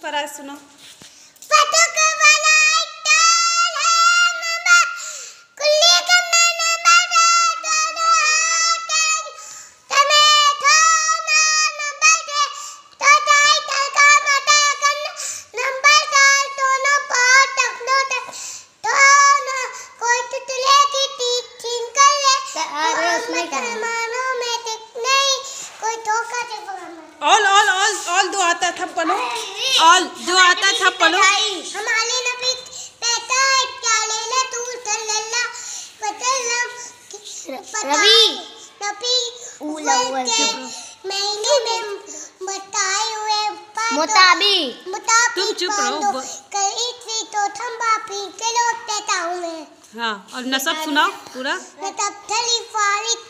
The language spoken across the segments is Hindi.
फराज सुनो। ऑल जो आता था पढ़ो, ऑल जो आता था पढ़ो। हमारे नबी कहता है क्या लेला तू सल्लल्ला रवि नबी महीने में बताए हुए मुताबिक तुम चुप रहो। कई थी तो थम्बा पी के लौट देता हूँ मैं। हाँ, और नसब सुनाओ पूरा। नसब थली फारिक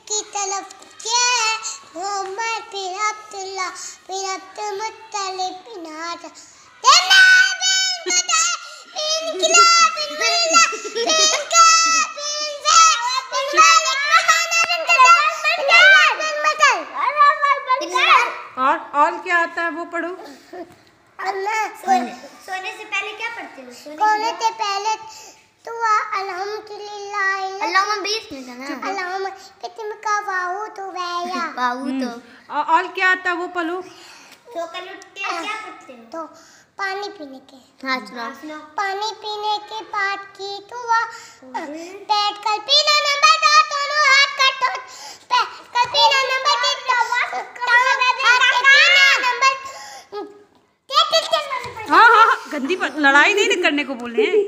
की तरफ क्या है मोहम्मद फिर अब्दुल्ला फिर अब्दुल मुत्तलिब बिन हाशम और क्या आता है वो पढ़ो। सोने से पहले क्या पढ़ते हो? सोने से पहले तो अल्हम्दुलिल्लाह अल्लाहुम्मा बीस में था ना। अल्लाहुम्मा कितने का वाहू तो वैया वाहू तो और क्या आता है वो पढ़ो। तो कल उठ के क्या पढ़ते हो? तो पानी पीने के। हाँ सुनो। पानी पीने के बाद की तो बैठ कर पीना नंबर दो दोनों हाथ काटो बैठ कर पीना नंबर हाँ, गंदी बात, लड़ाई नहीं करने को बोले हैं।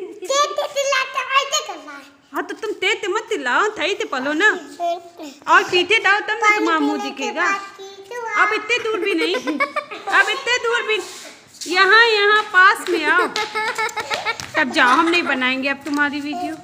हाँ तो तुम ते मत चिल्लाओ, थई ते पलो ना। और पीछे दाओ तब ना तुम्हारा मुँह दिखेगा। अब इतने दूर भी नहीं, अब इतने दूर भी, यहाँ पास में आओ, तब जाओ। हम नहीं बनाएंगे अब तुम्हारी वीडियो।